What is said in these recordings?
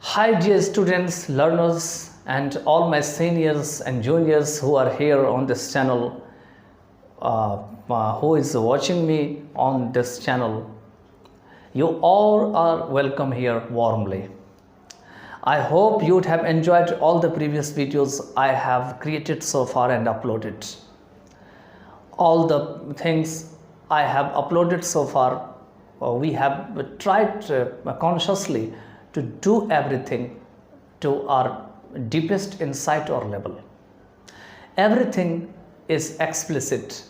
Hi, dear students, learners, and all my seniors and juniors who are here on this channel, who is watching me on this channel. You all are welcome here warmly. I hope you would have enjoyed all the previous videos I have created so far and uploaded. All the things I have uploaded so far, we have tried consciously to do everything to our deepest insight or level. Everything is explicit,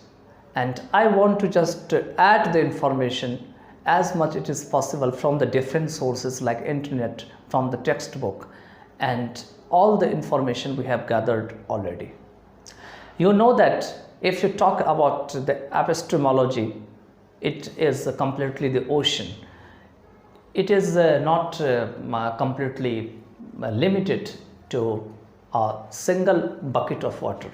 and I want to just add the information as much it is possible from the different sources like internet, from the textbook, and all the information we have gathered already. You know that if you talk about the epistemology, it is completely the ocean. It is not completely limited to a single bucket of water.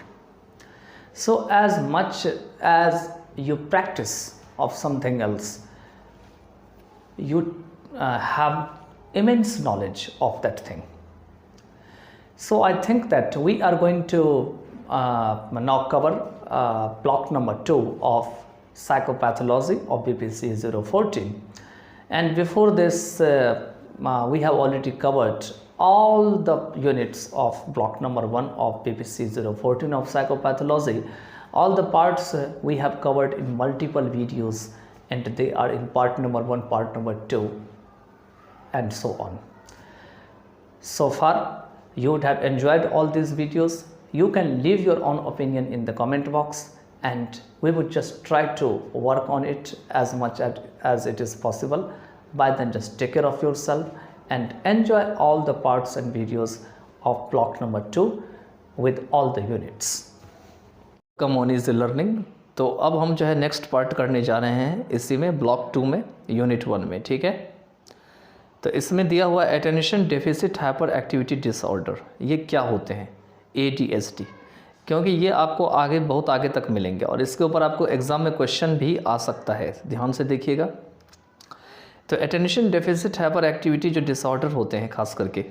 So as much as you practice of something else, you have immense knowledge of that thing. So I think that we are going to now cover block number 2 of psychopathology of BPC 014. And before this, we have already covered all the units of block number 1 of BPC 014 of psychopathology. All the parts we have covered in multiple videos, and they are in part number 1, part number 2, and so on. So far, you would have enjoyed all these videos. You can leave your own opinion in the comment box, and we would just try to work on it as much as it is possible. By then, just take care of yourself and enjoy all the parts and videos of block number 2 with all the units. Come on easy learning. तो अब हम जो है next part करने जा रहे हैं इसी में ब्लॉक 2 में यूनिट 1 में, ठीक है। तो इसमें दिया हुआ attention deficit hyper activity disorder, ये क्या होते हैं, ADHD, क्योंकि ये आपको आगे बहुत आगे तक मिलेंगे और इसके ऊपर आपको एग्ज़ाम में क्वेश्चन भी आ सकता है, ध्यान से देखिएगा। तो अटेंशन डेफिसिट हाइपर एक्टिविटी जो डिसऑर्डर होते हैं, खास करके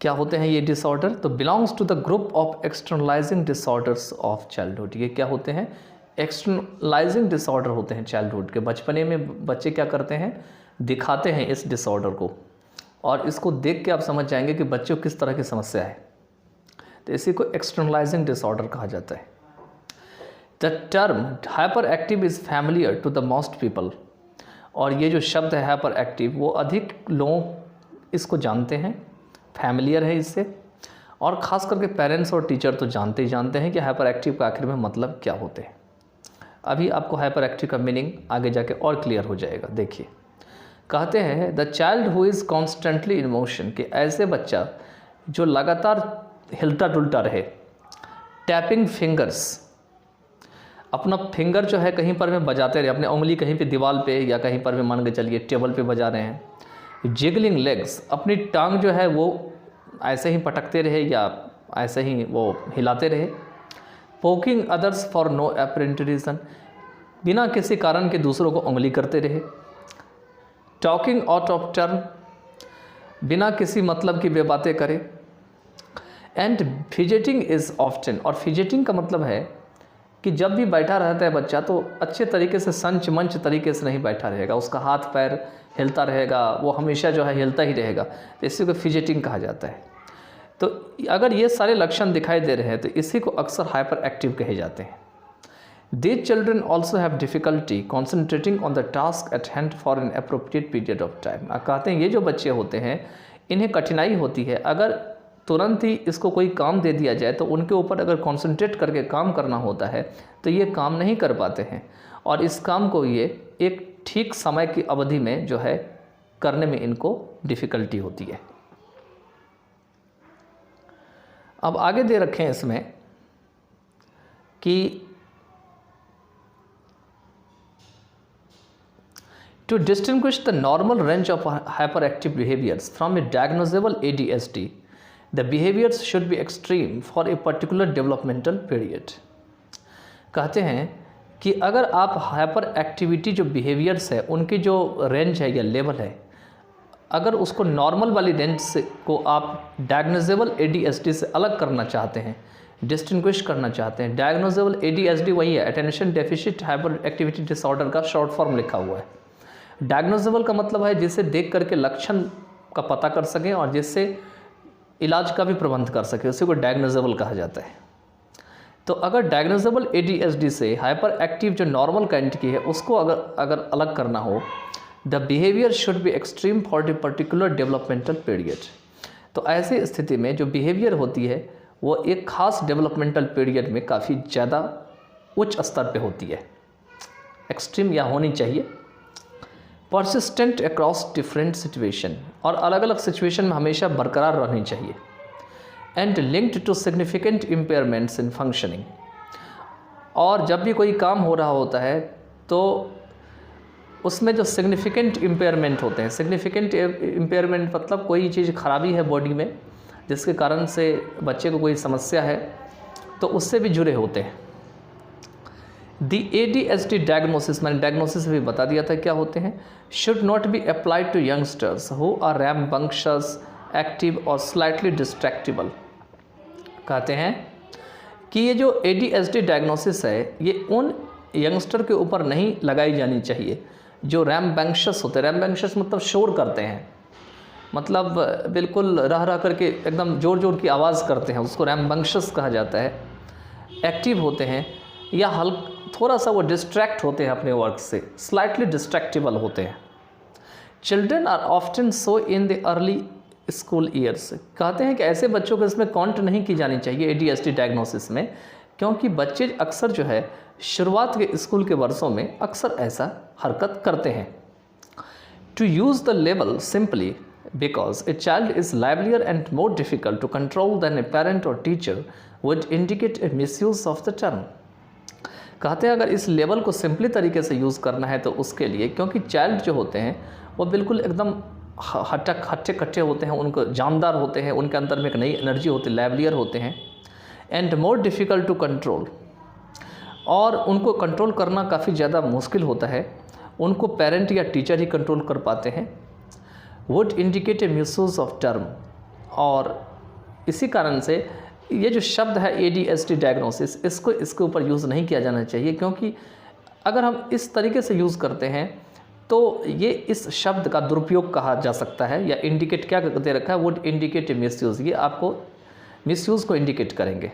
क्या होते हैं ये डिसऑर्डर, तो belongs to the group of externalising disorders of childhood. ये क्या होते हैं, एक्सटर्नलाइजिंग डिसऑर्डर होते हैं चाइल्डहुड के। बचपने में बच्चे क्या करते हैं, दिखाते हैं इस डिसऑर्डर को, और इसको देख के आप समझ जाएंगे कि बच्चों को किस तरह की समस्या है। तो इसी को एक्सटर्नलाइजिंग डिसऑर्डर कहा जाता है। The term hyper active is familiar to the most people, और ये जो शब्द है हाइपर एक्टिव वो अधिक लोग इसको जानते हैं, फैमिलियर है इससे, और ख़ास करके पेरेंट्स और टीचर तो जानते ही जानते हैं कि हाइपर एक्टिव का आखिर में मतलब क्या होते हैं। अभी आपको हाइपर एक्टिव का मीनिंग आगे जाके और क्लियर हो जाएगा। देखिए, कहते हैं the child who is constantly in motion, कि ऐसे बच्चा जो लगातार हिलता डुलता रहे, टैपिंग फिंगर्स, अपना फिंगर जो है कहीं पर में बजाते रहे, अपनी उंगली कहीं पे दीवार पे या कहीं पर में मान के चलिए टेबल पे बजा रहे हैं। जिगलिंग लेग्स, अपनी टांग जो है वो ऐसे ही पटकते रहे या ऐसे ही वो हिलाते रहे। Poking others for no apparent reason, बिना किसी कारण के दूसरों को उंगली करते रहे। टॉकिंग आउट ऑफ टर्न, बिना किसी मतलब की बेबातें करे। एंड फिजेटिंग इज़ ऑफ्टन, और फिजेटिंग का मतलब है कि जब भी बैठा रहता है बच्चा तो अच्छे तरीके से संच मंच तरीके से नहीं बैठा रहेगा, उसका हाथ पैर हिलता रहेगा, वो हमेशा जो है हिलता ही रहेगा, तो इसी को फिजेटिंग कहा जाता है। तो अगर ये सारे लक्षण दिखाई दे रहे हैं तो इसी को अक्सर हाइपर एक्टिव कहे जाते हैं। These children also have difficulty concentrating on the task at hand for an appropriate period of time. कहते हैं ये जो बच्चे होते हैं इन्हें कठिनाई होती है, अगर तुरंत ही इसको कोई काम दे दिया जाए तो उनके ऊपर अगर कॉन्सेंट्रेट करके काम करना होता है तो ये काम नहीं कर पाते हैं, और इस काम को ये एक ठीक समय की अवधि में जो है करने में इनको डिफ़िकल्टी होती है। अब आगे दे रखे हैं इसमें कि to distinguish the normal range of hyper active behaviours from a diagnosable ADHD, the behaviors should be extreme for a particular developmental period। कहते हैं कि अगर आप हाइपर एक्टिविटी जो बिहेवियर्स है उनकी जो रेंज है या लेवल है अगर उसको नॉर्मल वाली रेंज से को आप डायग्नोजेबल ADHD से अलग करना चाहते हैं, डिस्टिंग्विश करना चाहते हैं, डायग्नोजेबल ADHD वही है, attention deficit hyper activity disorder का शॉर्ट फॉर्म लिखा हुआ है। डायग्नोजेबल का मतलब है जिसे देख करके लक्षण का पता कर सकें और जिससे इलाज का भी प्रबंध कर सके, उसी को डायग्नोजेबल कहा जाता है। तो अगर डायग्नोजेबल ADHD से हाइपर एक्टिव जो नॉर्मल काइंड की है उसको अगर अलग करना हो, the behaviour should be extreme for the particular developmental period. तो ऐसी स्थिति में जो बिहेवियर होती है वो एक खास डेवलपमेंटल पीरियड में काफ़ी ज़्यादा उच्च स्तर पे होती है, एक्सट्रीम या होनी चाहिए। परसिस्टेंट अक्रॉस डिफरेंट सिचुएशन, और अलग अलग सिचुएशन में हमेशा बरकरार रहनी चाहिए। And linked to significant impairments in functioning, और जब भी कोई काम हो रहा होता है तो उसमें जो सिग्निफिकेंट इम्पेयरमेंट होते हैं, सिग्निफिकेंट इम्पेयरमेंट मतलब कोई चीज़ खराबी है बॉडी में जिसके कारण से बच्चे को कोई समस्या है, तो उससे भी जुड़े होते हैं। दी ADHD डायग्नोसिस, मैंने डायग्नोसिस भी बता दिया था क्या होते हैं। Should not be applied to youngsters who are rambunctious, active or slightly distractible. कहते हैं कि ये जो ADHD डायग्नोसिस है ये उन यंगस्टर के ऊपर नहीं लगाई जानी चाहिए जो रैम्बंक्शस होते हैं। रैम्बंक्शस मतलब शोर करते हैं, मतलब बिल्कुल रह रह करके एकदम ज़ोर ज़ोर की आवाज़ करते हैं, उसको रैम्बंक्शस कहा जाता है। एक्टिव होते हैं या थोड़ा सा वो डिस्ट्रैक्ट होते हैं अपने वर्क से, स्लाइटली डिस्ट्रैक्टिबल होते हैं। Children are often so in the early school years. कहते हैं कि ऐसे बच्चों को इसमें काउंट नहीं की जानी चाहिए ADHD डायग्नोसिस में, क्योंकि बच्चे अक्सर जो है शुरुआत के स्कूल के वर्षों में अक्सर ऐसा हरकत करते हैं। टू यूज़ द लेवल simply because a child is livelier and more difficult to control than a parent or teacher would indicate a misuse of the term. कहते हैं अगर इस लेवल को सिंपली तरीके से यूज़ करना है तो उसके लिए, क्योंकि चाइल्ड जो होते हैं वो बिल्कुल एकदम हट्टे कट्टे होते हैं, उनको जानदार होते हैं, उनके अंदर में एक नई एनर्जी होती है, लाइवलियर होते हैं, and more difficult to control, और उनको कंट्रोल करना काफ़ी ज़्यादा मुश्किल होता है, उनको पेरेंट या टीचर ही कंट्रोल कर पाते हैं। Would indicate a misuse of term, और इसी कारण से ये जो शब्द है ADHD डायग्नोसिस, इसको इसके ऊपर यूज़ नहीं किया जाना चाहिए, क्योंकि अगर हम इस तरीके से यूज़ करते हैं तो ये इस शब्द का दुरुपयोग कहा जा सकता है। या इंडिकेट क्या दे रखा है, वुड इंडिकेट ए मिसयूज़, ये आपको मिसयूज़ को इंडिकेट करेंगे।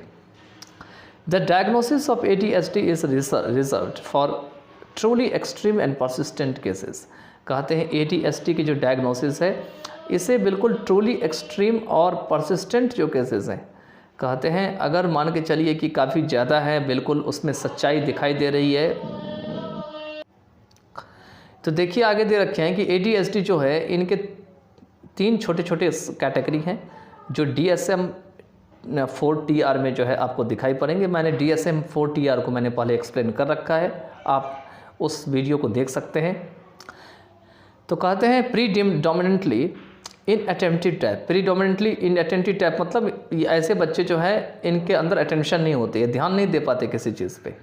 The diagnosis of ADHD is reserved for truly extreme and persistent cases. कहते हैं ADHD की जो डायग्नोसिस है इसे बिल्कुल ट्रूली एक्सट्रीम और परसिस्टेंट जो केसेस हैं, कहते हैं अगर मान के चलिए कि काफ़ी ज़्यादा है, बिल्कुल उसमें सच्चाई दिखाई दे रही है। तो देखिए आगे दे रखे हैं कि ADHD जो है इनके 3 छोटे छोटे कैटेगरी हैं जो DSM-4TR में जो है आपको दिखाई पड़ेंगे। मैंने DSM-4TR को मैंने पहले एक्सप्लेन कर रखा है, आप उस वीडियो को देख सकते हैं। तो कहते हैं प्रीडोमिनेंटली इन अटेंटिव टाइप। प्रीडोमिनेंटली इन अटेंटिव टाइप मतलब ऐसे बच्चे जो है इनके अंदर अटेंशन नहीं होती है, ध्यान नहीं दे पाते किसी चीज़ पे।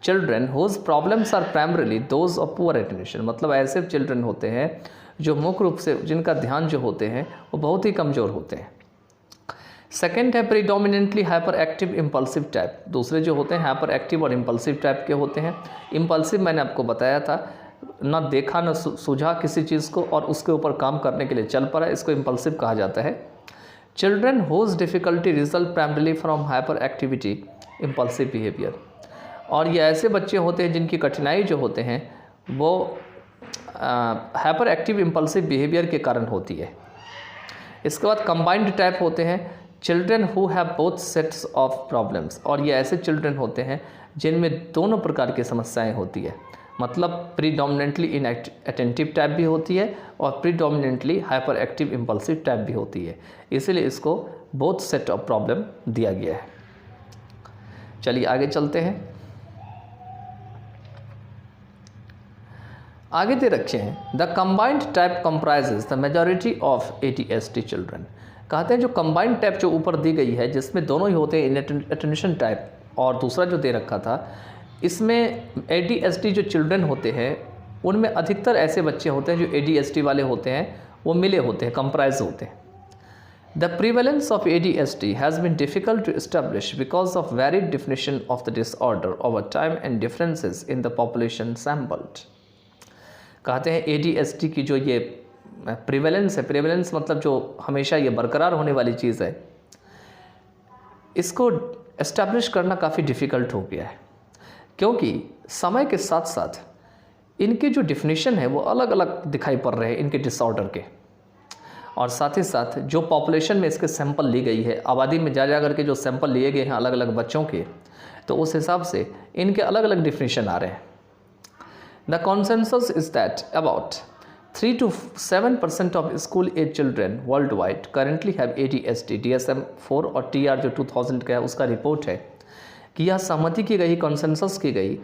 Children whose problems are primarily those of poor attention, मतलब ऐसे चिल्ड्रन होते हैं जो मुख्य रूप से जिनका ध्यान जो होते हैं वो बहुत ही कमज़ोर होते हैं। सेकेंड है predominantly hyper active impulsive type. दूसरे जो होते हैं हाइपर एक्टिव और इम्पल्सिव टाइप के होते हैं। इम्पल्सिव मैंने आपको बताया था, ना देखा ना सूझा किसी चीज़ को और उसके ऊपर काम करने के लिए चल पड़ा, इसको इम्पल्सिव कहा जाता है। Children whose difficulty result primarily from hyper activity impulsive behaviour, और ये ऐसे बच्चे होते हैं जिनकी कठिनाई जो होते हैं वो हाइपर एक्टिव इम्पल्सिव बिहेवियर के कारण होती है। इसके बाद कंबाइंड टाइप होते हैं children who have both sets of problems, और ये ऐसे चिल्ड्रन होते हैं जिनमें दोनों प्रकार की समस्याएं होती है, मतलब प्रीडोमिनेंटली इन अटेंटिव टाइप भी होती है और predominantly hyper active impulsive type भी होती है, इसीलिए इसको बोथ सेट ऑफ प्रॉब्लम दिया गया है। चलिए आगे चलते हैं। आगे दे रखे हैं the combined type comprises the majority of ADHD children. कहते हैं जो कंबाइंड टाइप जो ऊपर दी गई है जिसमें दोनों ही होते हैं अटेंशन टाइप और दूसरा जो दे रखा था, इसमें ADHD जो चिल्ड्रन होते हैं उनमें अधिकतर ऐसे बच्चे होते हैं जो ADHD वाले होते हैं वो मिले होते हैं, कंप्राइज होते हैं। The prevalence of ADHD has been difficult to establish because of varied definition of the disorder over time and differences in the population sampled. कहते हैं ADHD की जो ये प्रिवेलेंस है, प्रिवेलेंस मतलब जो हमेशा ये बरकरार होने वाली चीज़ है, इसको एस्टैब्लिश करना काफ़ी डिफ़िकल्ट हो गया है, क्योंकि समय के साथ साथ इनके जो डिफिनीशन है वो अलग अलग दिखाई पड़ रहे हैं इनके डिसऑर्डर के, और साथ ही साथ जो पॉपुलेशन में इसके सैंपल ली गई है, आबादी में जा करके जो सैंपल लिए गए हैं अलग अलग बच्चों के, तो उस हिसाब से इनके अलग अलग डिफिनीशन आ रहे हैं। The consensus is that about 3 to 7% of school age children world wide currently have ADHD। DSM-4 और TR जो 2000 का है उसका रिपोर्ट है कि यह सहमति की गई, कॉन्सेंसस की गई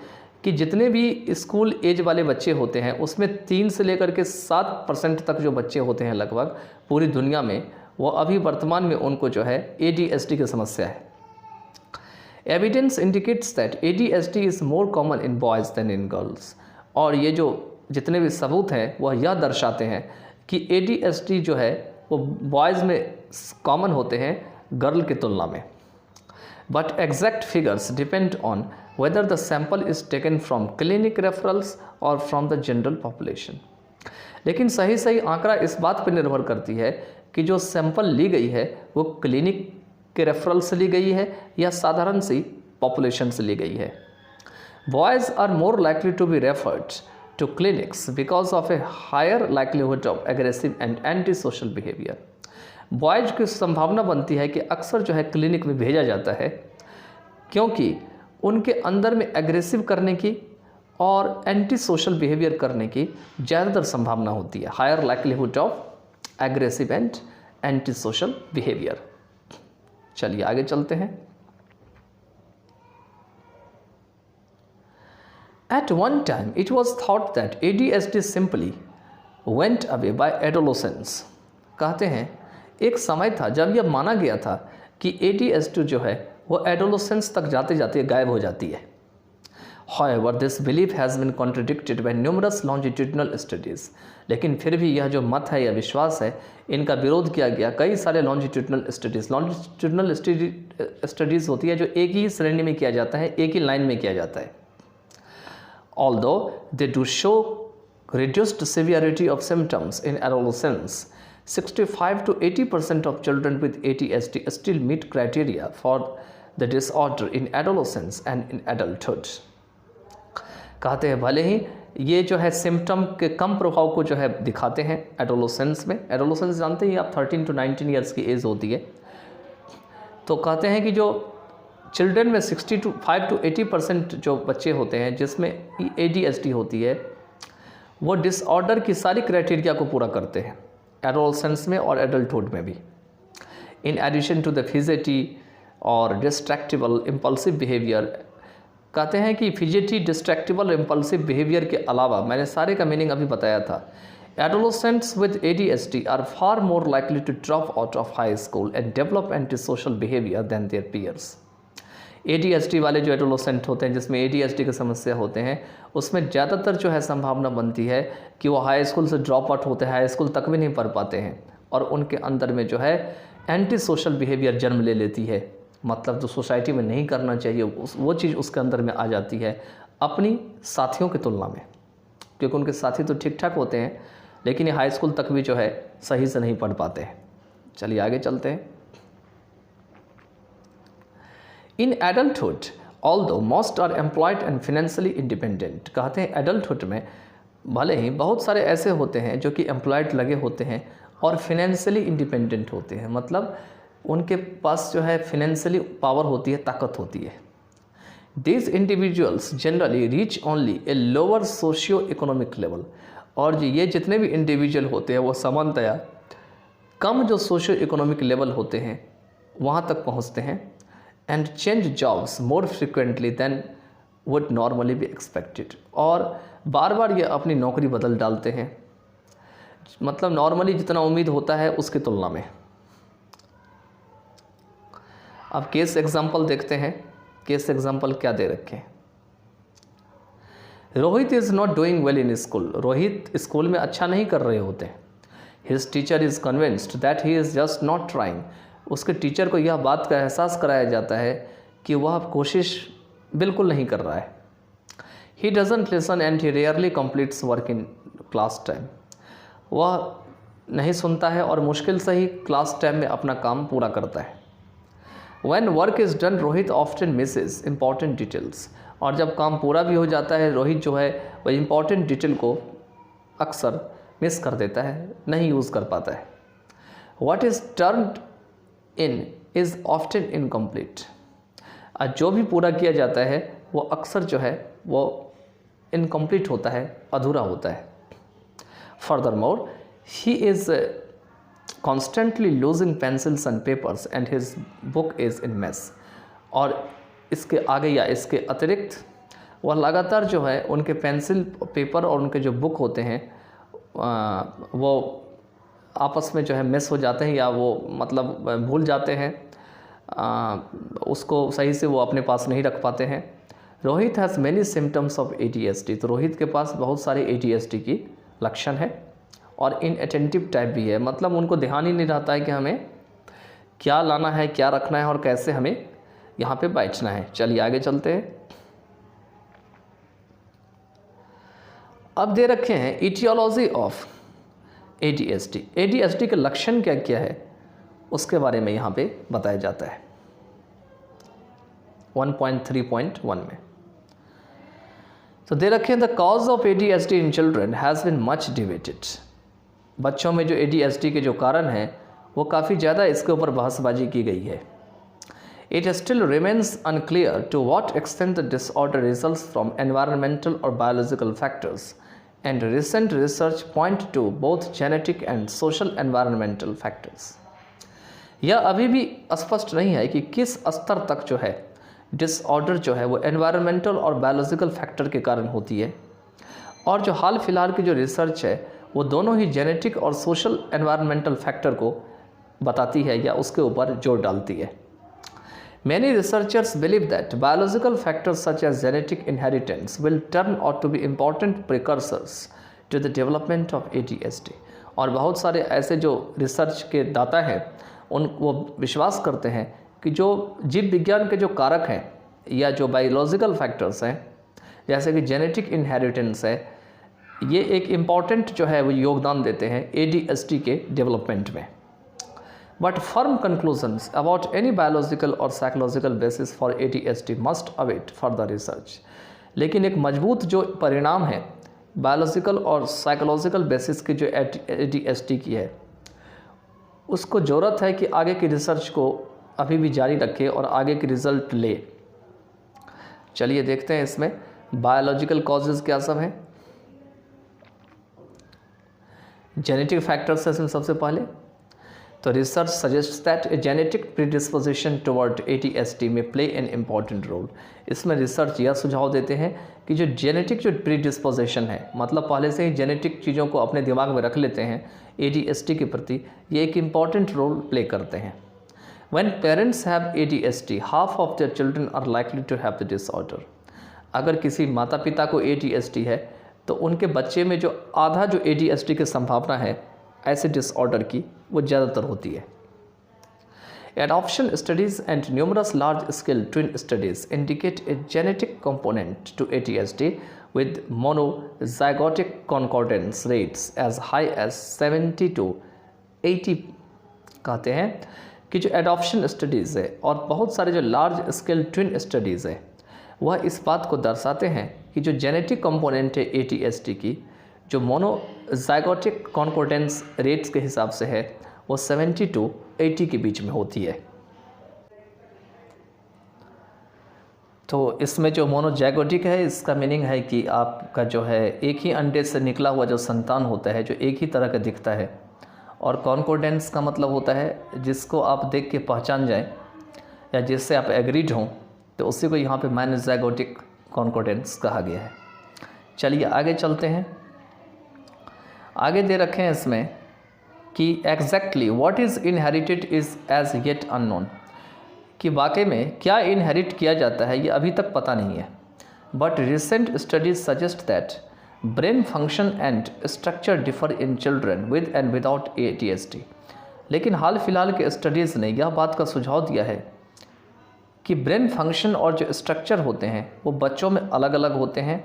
कि जितने भी स्कूल एज वाले बच्चे होते हैं उसमें 3 से लेकर के 7% तक जो बच्चे होते हैं लगभग पूरी दुनिया में, वो अभी वर्तमान में उनको जो है ADHD की समस्या है। Evidence indicates that ADHD is more common in boys than in girls. और ये जो जितने भी सबूत हैं वह यह दर्शाते हैं कि ADHD जो है वो बॉयज़ में कॉमन होते हैं गर्ल की तुलना में। But exact figures depend on whether the sample is taken from clinic referrals or from the general population। लेकिन सही आंकड़ा इस बात पर निर्भर करती है कि जो सैंपल ली गई है वो क्लिनिक के रेफरल से ली गई है या साधारण सी पॉपुलेशन से ली गई है। Boys are more likely to be referred to clinics because of a higher likelihood of aggressive and anti social behaviour. Boys की संभावना बनती है कि अक्सर जो है क्लिनिक में भेजा जाता है क्योंकि उनके अंदर में एग्रेसिव करने की और एंटी सोशल बिहेवियर करने की ज़्यादातर संभावना होती है। Higher likelihood of aggressive and anti social behaviour. चलिए आगे चलते हैं। At one time it was thought that ADHD simply went away by adolescence. कहते हैं एक समय था जब यह माना गया था कि ADHD जो है वो एडोलोसेंस तक जाते जाते गायब हो जाती है। However, this belief has been contradicted by numerous longitudinal studies। लेकिन फिर भी यह जो मत है या विश्वास है इनका विरोध किया गया कई सारे लॉन्जिट्यूडनल स्टडीज़। लॉन्जिट्यूडनल स्टडीज़ होती है जो एक ही श्रेणी में किया जाता है, एक ही लाइन में किया जाता है। Although they do show reduced severity of symptoms in adolescence, 65 to 80% of children with ADHD still meet criteria for the disorder in adolescence and in adulthood। कहते हैं भले ही ये जो है सिम्टम के कम प्रभाव को जो है दिखाते हैं एडोलोसेंस में। एडोलोसेंस जानते ही आप 13 to 19 ईयर्स की एज होती है। तो कहते हैं कि जो चिल्ड्रन में 65 to 80% जो बच्चे होते हैं जिसमें ADHD होती है वो डिसऑर्डर की सारी क्राइटेरिया को पूरा करते हैं एडोलेसेंस में और एडल्टहुड में भी। In addition to the fidgety और डिस्ट्रैक्टिबल इम्पल्सिव बिहेवियर। कहते हैं कि फिजिटी, डिस्ट्रैक्टिबल, इम्पल्सिव बिहेवियर के अलावा मैंने सारे का मीनिंग अभी बताया था। Adolescents with ADHD are far more likely to drop out of high school and develop anti social behaviour than their peers. ADHD वाले जो एडोलेसेंट होते हैं जिसमें ADHD की समस्या होते हैं उसमें ज़्यादातर जो है संभावना बनती है कि वो हाई स्कूल से ड्रॉप आउट होते हैं, हाई स्कूल तक भी नहीं पढ़ पाते हैं और उनके अंदर में जो है एंटी सोशल बिहेवियर जन्म ले लेती है। मतलब जो सोसाइटी में नहीं करना चाहिए वो चीज़ उसके अंदर में आ जाती है अपनी साथियों की तुलना में, क्योंकि उनके साथी तो ठीक ठाक होते हैं लेकिन ये हाई स्कूल तक भी जो है सही से नहीं पढ़ पाते हैं। चलिए आगे चलते हैं। In adulthood although most are employed and financially independent. कहते हैं एडल्टहुड में भले ही बहुत सारे ऐसे होते हैं जो कि एम्प्लॉयड लगे होते हैं और फिनेंशियली इंडिपेंडेंट होते हैं, मतलब उनके पास जो है फिनेंशियली पावर होती है, ताकत होती है। These individuals generally reach only a lower socio economic level. और ये जितने भी इंडिविजुअल होते हैं वो सामान्यतया कम जो सोशियो इकोनॉमिक लेवल होते हैं वहाँ तक पहुँचते हैं। And change jobs more frequently than would normally be expected. और बार बार ये अपनी नौकरी बदल डालते हैं, मतलब नॉर्मली जितना उम्मीद होता है उसकी तुलना में। अब केस एग्जांपल देखते हैं। केस एग्जांपल क्या दे रखे हैं। Rohit is not doing well in school. Rohit school में अच्छा नहीं कर रहे होते। His teacher is convinced that he is just not trying. उसके टीचर को यह बात का एहसास कराया जाता है कि वह कोशिश बिल्कुल नहीं कर रहा है। He doesn't listen and he rarely completes work in class time. वह नहीं सुनता है और मुश्किल से ही क्लास टाइम में अपना काम पूरा करता है। When work is done, Rohit often misses important details। और जब काम पूरा भी हो जाता है, रोहित जो है वह इम्पॉर्टेंट डिटेल को अक्सर मिस कर देता है, नहीं यूज़ कर पाता है। What is turned in is often incomplete। जो भी पूरा किया जाता है वो अक्सर जो है वो इनकम्प्लीट होता है, अधूरा होता है। Furthermore, he is constantly losing pencils and papers and his book is in mess। और इसके आगे या इसके अतिरिक्त वह लगातार जो है उनके पेंसिल, पेपर और उनके जो बुक होते हैं वो आपस में जो है मिस हो जाते हैं या वो मतलब भूल जाते हैं, उसको सही से वो अपने पास नहीं रख पाते हैं। Rohit has many symptoms of ADHD। तो रोहित के पास बहुत सारे ADHD की लक्षण है और इनअटेंटिव टाइप भी है, मतलब उनको ध्यान ही नहीं रहता है कि हमें क्या लाना है, क्या रखना है और कैसे हमें यहाँ पे बैठना है। चलिए आगे चलते हैं। अब दे रखे हैं इटियोलॉजी ऑफ ADHD। ADHD के लक्षण क्या क्या है उसके बारे में यहाँ पे बताया जाता है 1.3.1 में। तो दे रखे हैं the cause of ADHD in children has been much debated. बच्चों में जो ADHD के जो कारण हैं वो काफ़ी ज़्यादा इसके ऊपर बहसबाजी की गई है। It still remains unclear to what extent the disorder results from environmental or biological factors and recent research point to both genetic and social environmental factors. यह अभी भी स्पष्ट नहीं है कि किस स्तर तक जो है डिसऑर्डर जो है वो एनवायरमेंटल और बायोलॉजिकल फैक्टर के कारण होती है, और जो हाल फिलहाल की जो रिसर्च है वो दोनों ही जेनेटिक और सोशल एनवायरमेंटल फैक्टर को बताती है या उसके ऊपर जोर डालती है। Many researchers believe that biological factors such as genetic inheritance will turn out to be important precursors to the development of ADHD। और बहुत सारे ऐसे जो रिसर्च के दाता हैं वो विश्वास करते हैं कि जो जीव विज्ञान के जो कारक हैं या जो बायोलॉजिकल फैक्टर्स हैं जैसे कि जेनेटिक इनहेरिटेंस है, ये एक इम्पॉर्टेंट जो है वो योगदान देते हैं ADHD के डेवलपमेंट में। But firm conclusions about any biological or psychological basis for ADHD must await further research. लेकिन एक मजबूत जो परिणाम है बायोलॉजिकल और साइकोलॉजिकल बेसिस की जो ADHD की है उसको ज़रूरत है कि आगे की रिसर्च को अभी भी जारी रखे और आगे की रिज़ल्ट ले। चलिए देखते हैं इसमें बायोलॉजिकल कॉजेज़ क्या सब हैं। जेनेटिक फैक्टर्स है सबसे पहले। तो research suggest that a genetic predisposition toward ADHD में प्ले एन इम्पॉर्टेंट रोल। इसमें रिसर्च यह सुझाव देते हैं कि जो जेनेटिक जो प्रीडिस्पोजिशन है, मतलब पहले से ही जेनेटिक चीज़ों को अपने दिमाग में रख लेते हैं ADHD के प्रति, ये एक इम्पॉर्टेंट रोल प्ले करते हैं। When parents have ADHD, half of their children are likely to have the disorder। अगर किसी माता पिता को ADHD है तो उनके बच्चे में जो आधा जो ADHD की संभावना है ऐसे डिसऑर्डर की वो ज़्यादातर होती है। Adoption studies and numerous large-scale twin studies indicate a genetic component to ADHD with monozygotic concordance rates as high as 70 to 80। कहते हैं कि जो एडॉप्शन स्टडीज़ है और बहुत सारे जो लार्ज स्केल ट्विन स्टडीज़ है वह इस बात को दर्शाते हैं कि जो जेनेटिक कंपोनेंट है ADHD की जो मोनोजाइगोटिक कॉन्कोर्डेंस रेट्स के हिसाब से है वो 70 to 80 के बीच में होती है। तो इसमें जो मोनोजाइगोटिक है इसका मीनिंग है कि आपका जो है एक ही अंडे से निकला हुआ जो संतान होता है जो एक ही तरह का दिखता है, और कॉन्कोर्डेंस का मतलब होता है जिसको आप देख के पहचान जाएं या जिससे आप एग्रीड हों, तो उसी को यहाँ पे मोनोजाइगोटिक कॉन्कोर्डेंस कहा गया है। चलिए आगे चलते हैं। आगे दे रखे हैं इसमें कि exactly what is inherited is as yet unknown, कि वाकई में क्या इनहेरिट किया जाता है ये अभी तक पता नहीं है। But recent studies suggest that brain function and structure differ in children with and without ADHD। लेकिन हाल फिलहाल के स्टडीज़ ने यह बात का सुझाव दिया है कि ब्रेन फंक्शन और जो स्ट्रक्चर होते हैं वो बच्चों में अलग अलग होते हैं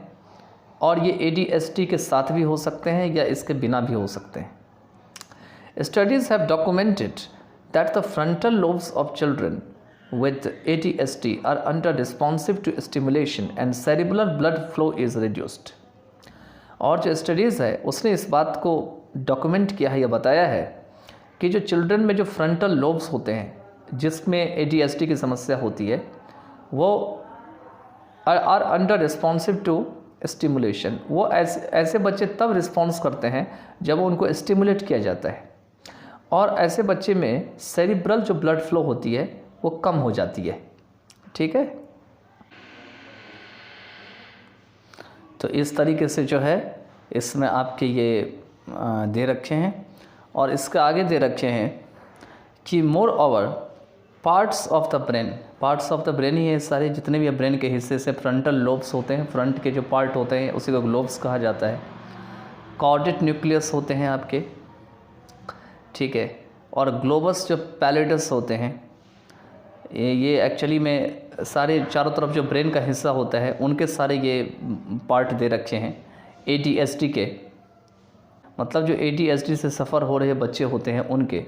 और ये ADHD के साथ भी हो सकते हैं या इसके बिना भी हो सकते हैं। Studies have documented that the frontal lobes of children with ADHD are under responsive to stimulation and cerebral blood flow is reduced। और जो स्टडीज़ है उसने इस बात को डॉक्यूमेंट किया है या बताया है कि जो चिल्ड्रन में जो फ्रंटल लोब्स होते हैं जिसमें ADHD की समस्या होती है वो are under responsive to stimulation. वो ऐसे बच्चे तब रिस्पॉन्स करते हैं जब उनको स्टिमुलेट किया जाता है और ऐसे बच्चे में सेरिब्रल जो ब्लड फ्लो होती है वो कम हो जाती है। ठीक है, तो इस तरीके से जो है इसमें आपके ये दे रखे हैं और इसके आगे दे रखे हैं कि more over parts of the brain ही है सारे जितने भी ब्रेन के हिस्से से फ्रंटल लोब्स होते हैं, फ्रंट के जो पार्ट होते हैं उसी को लोब्स कहा जाता है। कॉर्डेट न्यूक्लियस होते हैं आपके, ठीक है, और ग्लोबस जो पैलिडस होते हैं ये एक्चुअली में सारे चारों तरफ जो ब्रेन का हिस्सा होता है उनके सारे ये पार्ट दे रखे हैं। ADHD के मतलब जो ADHD से सफ़र हो रहे बच्चे होते हैं उनके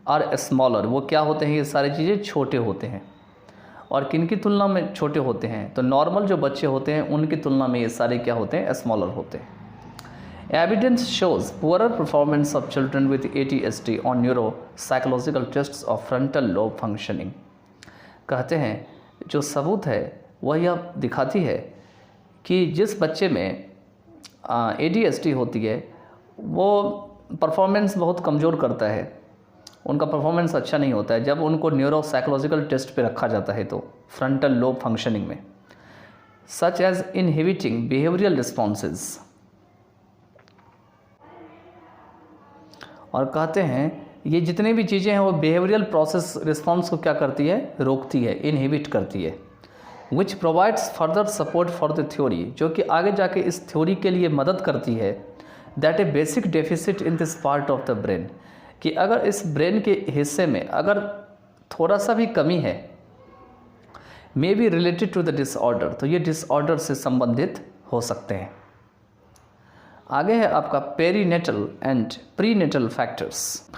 आर स्मॉलर, वो क्या होते हैं, ये सारी चीज़ें छोटे होते हैं। और किन की तुलना में छोटे होते हैं, तो नॉर्मल जो बच्चे होते हैं उनकी तुलना में ये सारे क्या होते हैं, स्मॉलर होते हैं। Evidence shows poorer performance of children with ADHD on neuropsychological tests of frontal lobe functioning। कहते हैं जो सबूत है वह यह दिखाती है कि जिस बच्चे में ADHD होती है वो परफॉर्मेंस बहुत कमज़ोर करता है, उनका परफॉर्मेंस अच्छा नहीं होता है जब उनको न्यूरोसाइकोलॉजिकल टेस्ट पे रखा जाता है तो फ्रंटल लोब फंक्शनिंग में, such as inhibiting behavioural responses. और कहते हैं ये जितनी भी चीज़ें हैं वो बिहेवियरल प्रोसेस रिस्पॉन्स को क्या करती है, रोकती है, इनहिबिट करती है। Which provides further support for the theory, जो कि आगे जाके इस थ्योरी के लिए मदद करती है that A basic deficit in this part of the brain, कि अगर इस ब्रेन के हिस्से में अगर थोड़ा सा भी कमी है may be related to the disorder, तो ये डिसऑर्डर से संबंधित हो सकते हैं। आगे है आपका पेरीनेटल एंड प्रीनेटल फैक्टर्स।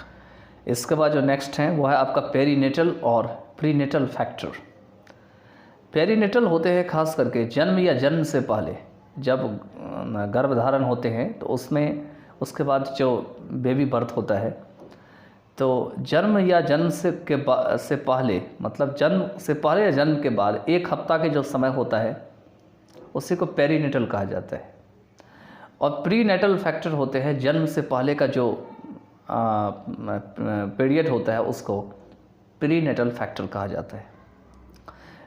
इसके बाद जो नेक्स्ट है वो है आपका पेरीनेटल और प्रीनेटल फैक्टर। पेरीनेटल होते हैं खास करके जन्म या जन्म से पहले, जब गर्भधारण होते हैं तो उसमें उसके बाद जो बेबी बर्थ होता है, तो जन्म या जन्म से पहले, मतलब जन्म से पहले या जन्म के बाद 1 हफ्ता के जो समय होता है उसी को पेरीनेटल कहा जाता है। और प्रीनेटल फैक्टर होते हैं जन्म से पहले का जो पीरियड होता है उसको प्रीनेटल फैक्टर कहा जाता है।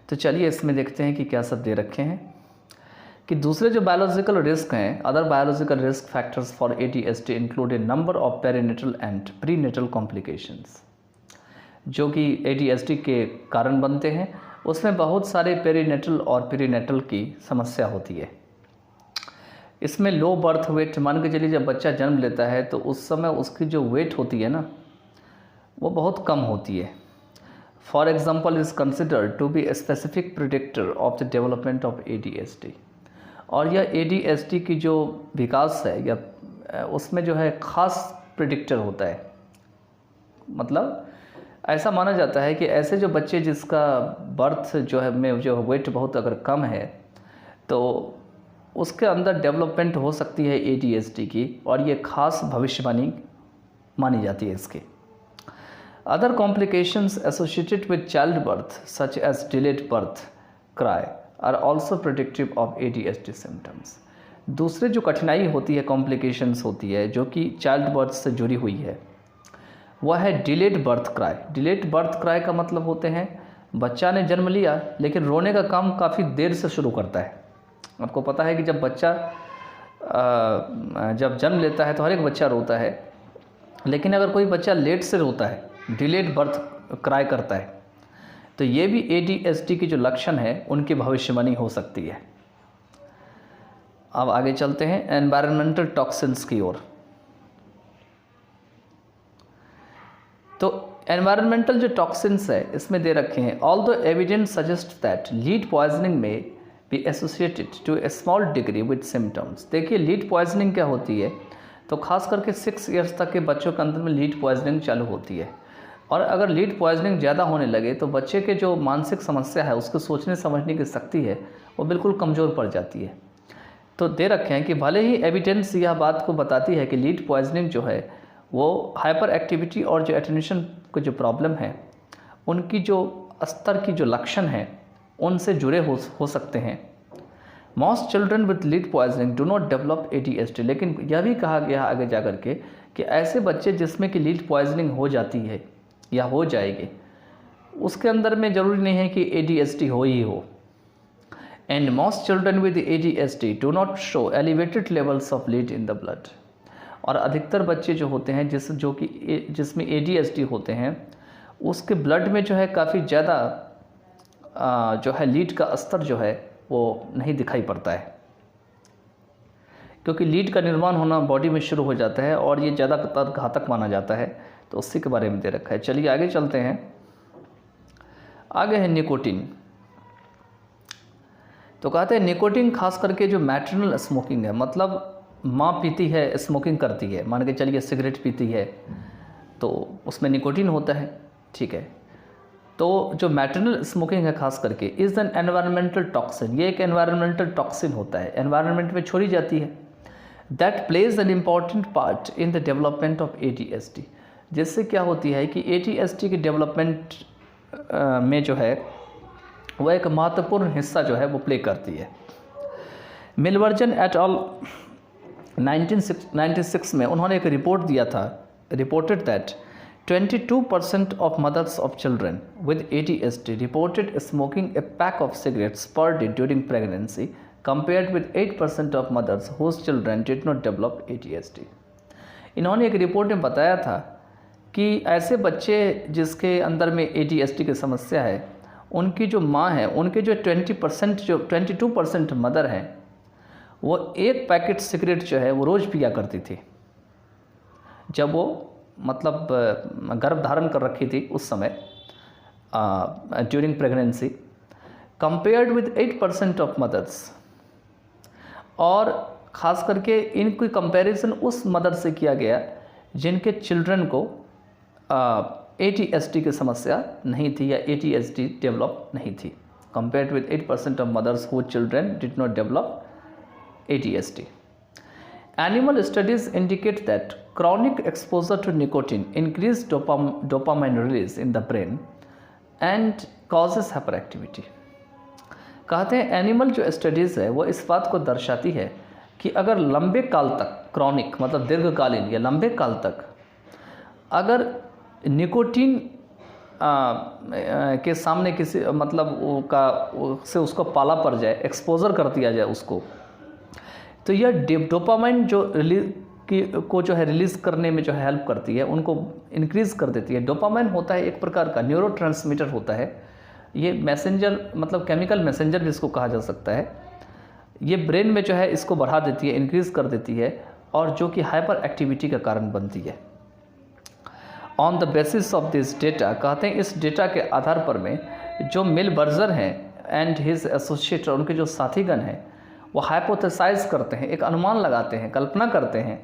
तो चलिए इसमें देखते हैं कि क्या सब दे रखे हैं कि दूसरे जो बायोलॉजिकल रिस्क हैं, other biological risk factors for ADHD include A number of perinatal and prenatal complications, जो कि ADHD के कारण बनते हैं। उसमें बहुत सारे पेरीनेटल और प्रीनेटल की समस्या होती है। इसमें लो बर्थ वेट, मान के चलिए जब बच्चा जन्म लेता है तो उस समय उसकी जो वेट होती है ना वो बहुत कम होती है। For example is considered to be a specific predictor of the development of ADHD। और यह ADHD की जो विकास है या उसमें जो है ख़ास प्रिडिक्टर होता है। मतलब ऐसा माना जाता है कि ऐसे जो बच्चे जिसका बर्थ जो है में जो वेट बहुत अगर कम है तो उसके अंदर डेवलपमेंट हो सकती है ADHD की, और ये खास भविष्यवाणी मानी जाती है इसके। Other complications associated with child birth such as delayed birth cry are also predictive of ADHD symptoms. दूसरे जो कठिनाई होती है, कॉम्प्लिकेशंस होती है जो कि चाइल्ड बर्थ से जुड़ी हुई है, वह है delayed birth cry. Delayed birth cry का मतलब होते हैं बच्चा ने जन्म लिया लेकिन रोने का काम काफ़ी देर से शुरू करता है। आपको पता है कि जब बच्चा जब जन्म लेता है तो हर एक बच्चा रोता है, लेकिन अगर कोई बच्चा लेट से रोता है, डिलेड बर्थ क्राई करता है, तो ये भी ADHD की जो लक्षण है उनकी भविष्यवाणी हो सकती है। अब आगे चलते हैं एनवायरमेंटल टॉक्सिन्स की ओर। तो एनवायरमेंटल जो टॉक्सिन्स है इसमें दे रखे हैं, although evidence suggest that lead poisoning may be associated to a small degree with symptoms. देखिए लीड पॉइजनिंग क्या होती है, तो खास करके 6 इयर्स तक के बच्चों के अंदर में लीड पॉइजनिंग चालू होती है, और अगर लीड पॉइजनिंग ज़्यादा होने लगे तो बच्चे के जो मानसिक समस्या है, उसके सोचने समझने की शक्ति है, वो बिल्कुल कमज़ोर पड़ जाती है। तो दे रखे हैं कि भले ही एविडेंस यह बात को बताती है कि लीड पॉइजनिंग जो है वो हाइपर एक्टिविटी और जो एटेंशन को जो प्रॉब्लम है उनकी जो स्तर की जो लक्षण है उनसे जुड़े हो सकते हैं। Most children with lead poisoning do not develop ADHD, लेकिन यह भी कहा गया आगे जा कर के कि ऐसे बच्चे जिसमें कि लीड पॉइजनिंग हो जाती है या हो जाएगी, उसके अंदर में ज़रूरी नहीं है कि ADHD हो ही हो। And most children with ADHD do not show elevated levels of lead in the blood, और अधिकतर बच्चे जो होते हैं जिसमें ADHD होते हैं उसके ब्लड में जो है काफ़ी ज़्यादा जो है लीड का स्तर जो है वो नहीं दिखाई पड़ता है, क्योंकि लीड का निर्माण होना बॉडी में शुरू हो जाता है और ये ज़्यादातर घातक माना जाता है। तो उसी के बारे में दे रखा है। चलिए आगे चलते हैं। आगे है निकोटीन। तो कहते हैं निकोटीन खास करके जो मैटरनल स्मोकिंग है, मतलब माँ पीती है, स्मोकिंग करती है, मान के चलिए सिगरेट पीती है तो उसमें निकोटीन होता है, ठीक है। तो जो मैटरनल स्मोकिंग है खास करके इज़ एन एनवायरमेंटल टॉक्सिन, ये एक एनवायरमेंटल टॉक्सिन होता है, एनवायरनमेंट में छोड़ी जाती है। That plays an important part in the development of ADHD, जिससे क्या होती है कि ADHD की डेवलपमेंट में जो है वह एक महत्वपूर्ण हिस्सा जो है वो प्ले करती है। मिलवर्जन एट ऑल 1996 में उन्होंने एक रिपोर्ट दिया था, reported that 22% of mothers of children with ADHD reported smoking a pack of cigarettes per day during pregnancy, compared with 8% of mothers whose children did not develop ADHD. इन्होंने एक report में बताया था कि ऐसे बच्चे जिसके अंदर में ADHD की समस्या है, उनकी जो माँ है, उनके जो 22% मदर हैं, वो एक पैकेट सिगरेट जो है वो रोज़ पिया करती थी जब वो मतलब गर्भ धारण कर रखी थी उस समय during pregnancy, compared with 8% of mothers. और ख़ास करके इनकी कंपैरिजन उस मदर से किया गया जिनके चिल्ड्रन को ADHD की समस्या नहीं थी या ADHD डेवलप नहीं थी, compared with 8% of mothers who children did not develop ADHD. Animal studies indicate that chronic exposure to nicotine increases dopamine release in the brain and causes hyperactivity. कहते हैं एनिमल जो स्टडीज़ है वो इस बात को दर्शाती है कि अगर लंबे काल तक, क्रॉनिक मतलब दीर्घकालीन या लंबे काल तक अगर निकोटीन के सामने किसी मतलब से उसको पाला पड़ जाए, एक्सपोजर कर दिया जाए उसको, तो यह डोपामाइन जो को जो है रिलीज़ करने में जो है हेल्प करती है, उनको इंक्रीज़ कर देती है। डोपामाइन होता है एक प्रकार का न्यूरोट्रांसमीटर होता है, ये मैसेंजर मतलब केमिकल मैसेंजर भी इसको कहा जा सकता है। ये ब्रेन में जो है इसको बढ़ा देती है, इंक्रीज़ कर देती है, और जो कि हाइपर एक्टिविटी का कारण बनती है। On the basis of this data, कहते हैं इस डेटा के आधार पर में जो मिल बर्जर हैं एंड हिज एसोसिएट, उनके जो साथीगण हैं, वो हाइपोथेसाइज करते हैं, एक अनुमान लगाते हैं, कल्पना करते हैं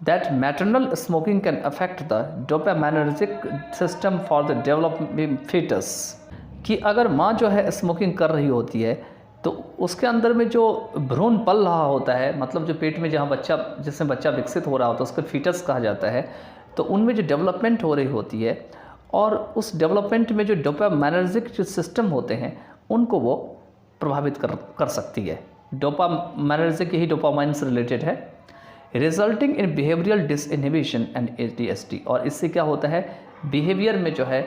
that maternal smoking can affect the dopaminergic system for the developing foetus, कि अगर माँ जो है स्मोकिंग कर रही होती है तो उसके अंदर में जो भ्रूण पल रहा होता है, मतलब जो पेट में जहाँ बच्चा, जिसमें बच्चा विकसित हो रहा होता है उसको फीटस कहा जाता है, तो उनमें जो डेवलपमेंट हो रही होती है और उस डेवलपमेंट में जो डोपामाइनर्जिक जो सिस्टम होते हैं उनको वो प्रभावित कर सकती है। डोपामाइनर्जिक यही डोपामाइन से रिलेटेड है, resulting in behavioural disinhibition and ADHD। और इससे क्या होता है, बिहेवियर में जो है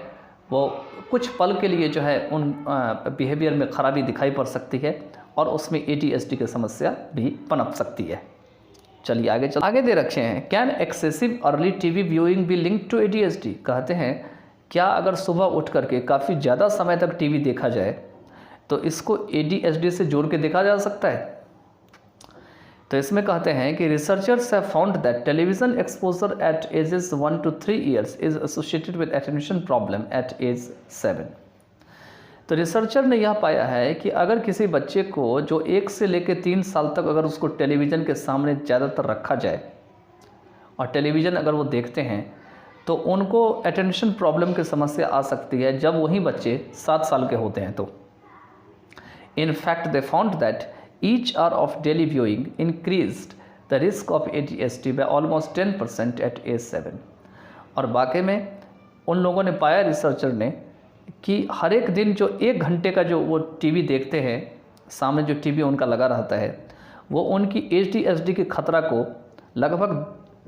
वो कुछ पल के लिए जो है उन बिहेवियर में खराबी दिखाई पड़ सकती है और उसमें ADHD की समस्या भी पनप सकती है। चलिए आगे दे रखे हैं, can excessive early TV viewing be linked to ADHD। कहते हैं क्या अगर सुबह उठ करके काफ़ी ज़्यादा समय तक TV देखा जाए तो इसको ADHD से जोड़ के देखा जा सकता है। तो इसमें कहते हैं कि researchers have found that television exposure at ages 1 to 3 years is associated with attention problem at age 7। तो रिसर्चर ने यह पाया है कि अगर किसी बच्चे को जो 1 से लेकर 3 साल तक अगर उसको टेलीविज़न के सामने ज़्यादातर रखा जाए और टेलीविज़न अगर वो देखते हैं तो उनको अटेंशन प्रॉब्लम की समस्या आ सकती है जब वही बच्चे 7 साल के होते हैं। तो in fact they found that each hour of daily viewing increased the risk of ADHD by almost 10% at age 7। और वाकई में उन लोगों ने पाया, रिसर्चर ने, कि हर एक दिन जो 1 घंटे का जो वो टीवी देखते हैं, सामने जो टीवी उनका लगा रहता है, वो उनकी ADHD के खतरा को लगभग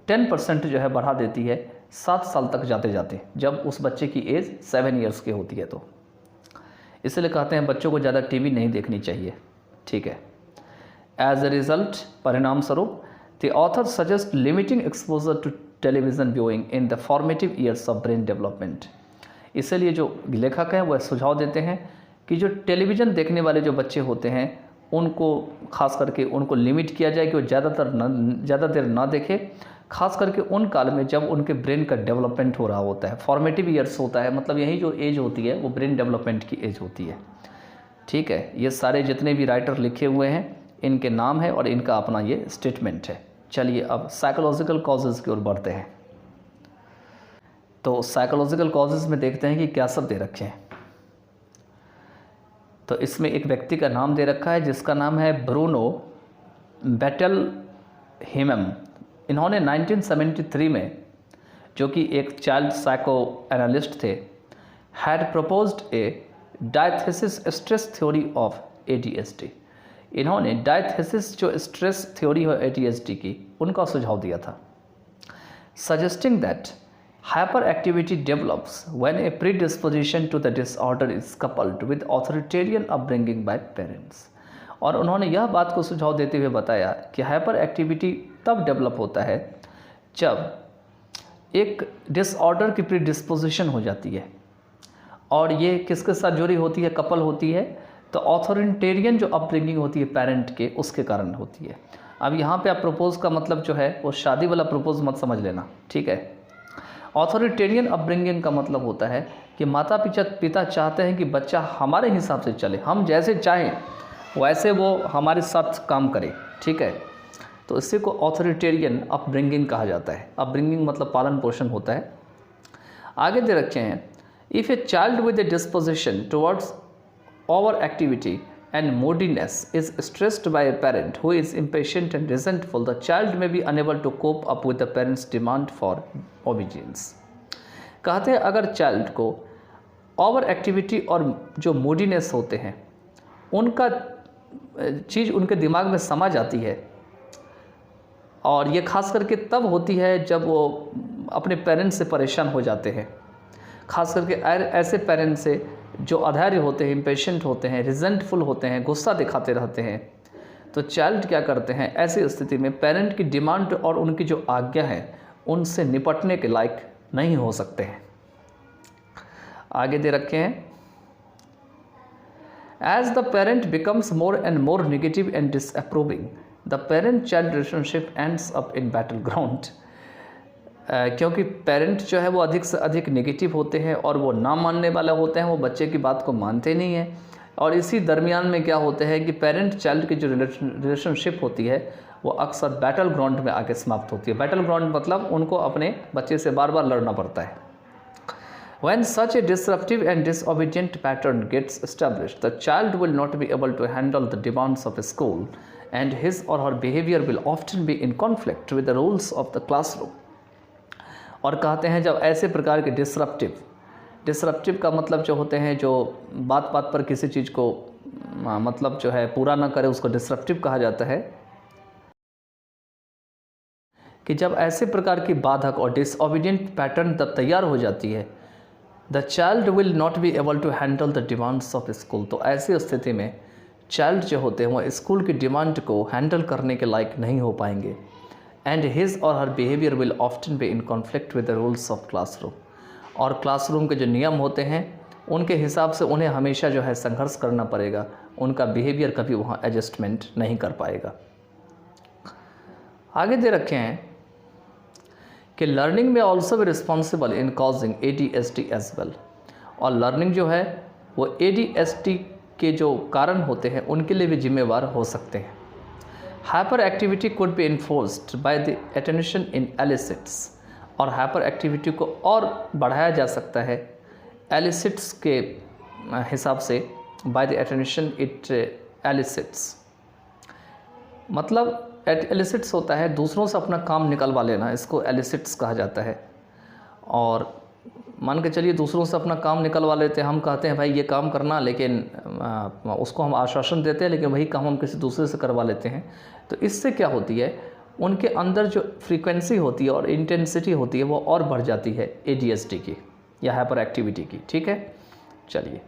10% जो है बढ़ा देती है 7 साल तक जाते जाते, जब उस बच्चे की एज 7 ईयर्स की होती है। तो इसलिए कहते हैं बच्चों को ज़्यादा टीवी नहीं देखनी चाहिए, ठीक है। एज ए रिजल्ट, परिणाम स्वरूप, the author suggest limiting exposure to television viewing in the formative years of brain development. इसलिए जो लेखक हैं वह सुझाव देते हैं कि जो टेलीविज़न देखने वाले जो बच्चे होते हैं उनको खास करके उनको लिमिट किया जाए कि वो ज़्यादा देर ना देखें, खास करके उन काल में जब उनके ब्रेन का डेवलपमेंट हो रहा होता है। फॉर्मेटिव ईयर्स होता है, मतलब यही जो एज होती है वो ब्रेन डेवलपमेंट की एज होती है, ठीक है। ये सारे जितने भी राइटर लिखे हुए हैं इनके नाम है और इनका अपना ये स्टेटमेंट है। चलिए अब साइकोलॉजिकल कॉजेज़ की ओर बढ़ते हैं। तो साइकोलॉजिकल कॉजेज़ में देखते हैं कि क्या सब दे रखे हैं। तो इसमें एक व्यक्ति का नाम दे रखा है जिसका नाम है ब्रूनो बेटलहेम। इन्होंने 1973 में, जो कि एक चाइल्ड साइको एनालिस्ट थे, had proposed a diathesis stress theory of ADHD। इन्होंने डायथेसिस जो स्ट्रेस थ्योरी है ADHD की, उनका सुझाव दिया था, suggesting that hyper activity develops when a predisposition to the disorder is coupled with authoritarian upbringing by parents. और उन्होंने यह बात को सुझाव देते हुए बताया कि हाइपर एक्टिविटी तब डेवलप होता है जब एक डिसऑर्डर की प्रीडिस्पोजिशन हो जाती है, और ये किसके साथ जुड़ी होती है, कपल होती है, तो ऑथोरिटेरियन जो अपब्रिंगिंग होती है पेरेंट के, उसके कारण होती है। अब यहाँ पे आप प्रपोज का मतलब जो है वो शादी वाला प्रपोज मत समझ लेना, ठीक है। ऑथोरिटेरियन अपब्रिंगिंग का मतलब होता है कि माता पिता चाहते हैं कि बच्चा हमारे हिसाब से चले, हम जैसे चाहें वैसे वो हमारे साथ काम करे, ठीक है। तो इसी को ऑथोरिटेरियन अपब्रिंगिंग कहा जाता है। अपब्रिंगिंग मतलब पालन पोषण होता है। आगे दे रखे हैं, if a child with A disposition towards over activity and moodiness is stressed by a parent who is impatient and resentful, the child may be unable to cope up with the parent's demand for obedience। कहते हैं अगर child को over activity और जो मूडीनेस होते हैं उनका चीज़ उनके दिमाग में समा जाती है, और ये खास करके तब होती है जब वो अपने पेरेंट्स से परेशान हो जाते हैं, खास करके ऐसे पेरेंट्स से जो अधैर्य होते हैं, इम्पेशेंट होते हैं, रिजेंटफुल होते हैं, गुस्सा दिखाते रहते हैं। तो चाइल्ड क्या करते हैं, ऐसी स्थिति में पेरेंट की डिमांड और उनकी जो आज्ञा है उनसे निपटने के लायक नहीं हो सकते हैं। आगे दे रखे हैं, as the parent becomes more and more negative and disapproving the parent child relationship ends up in battle ground. क्योंकि पेरेंट जो है वो अधिक से अधिक नेगेटिव होते हैं और वो ना मानने वाला होते हैं, वो बच्चे की बात को मानते नहीं हैं। और इसी दरमियान में क्या होते हैं कि पेरेंट चाइल्ड की जो रिलेशनशिप होती है वो अक्सर बैटल ग्राउंड में आके समाप्त होती है। बैटल ग्राउंड मतलब उनको अपने बच्चे से बार बार लड़ना पड़ता है। When such a disruptive and disobedient pattern gets established, the child will not be able to handle the demands of a school, and his or her behavior will often be in conflict with the rules of the classroom। और कहते हैं जब ऐसे प्रकार के disruptive का मतलब जो होते हैं, जो बात बात पर किसी चीज़ को मतलब जो है पूरा ना करे, उसको डिसरप्टिव कहा जाता है। कि जब ऐसे प्रकार की बाधक और डिसओबीडियंट पैटर्न तब तैयार हो जाती है, the child will not be able to handle the demands of school. तो ऐसी स्थिति में चाइल्ड जो होते हैं वो स्कूल की डिमांड को हैंडल करने के लायक नहीं हो पाएंगे। And his or her behaviour will often be in conflict with the rules of classroom. और क्लासरूम के जो नियम होते हैं उनके हिसाब से उन्हें हमेशा जो है संघर्ष करना पड़ेगा, उनका बिहेवियर कभी वहाँ एडजस्टमेंट नहीं कर पाएगा। आगे दे रखे हैं कि लर्निंग में ऑल्सो भी responsible in causing ADHD as well, और लर्निंग जो है वो ADHD के जो कारण होते हैं उनके लिए भी जिम्मेवार हो सकते हैं। Hyper activity could be enforced by the attention in एलिसिट्स, और हाइपर एक्टिविटी को और बढ़ाया जा सकता है एलिसिट्स के हिसाब से, बाय द अटेंशन इट एलिसिट्स, मतलब एलिसिट्स होता है दूसरों से अपना काम निकलवा लेना, इसको एलिसिट्स कहा जाता है। और मान के चलिए दूसरों से अपना काम निकलवा लेते हैं, हम कहते हैं भाई ये काम करना, लेकिन उसको हम आश्वासन देते हैं लेकिन वही काम हम किसी दूसरे से करवा लेते हैं। तो इससे क्या होती है, उनके अंदर जो फ्रीक्वेंसी होती है और इंटेंसिटी होती है वो और बढ़ जाती है ADHD की या हाइपर एक्टिविटी की। ठीक है, चलिए।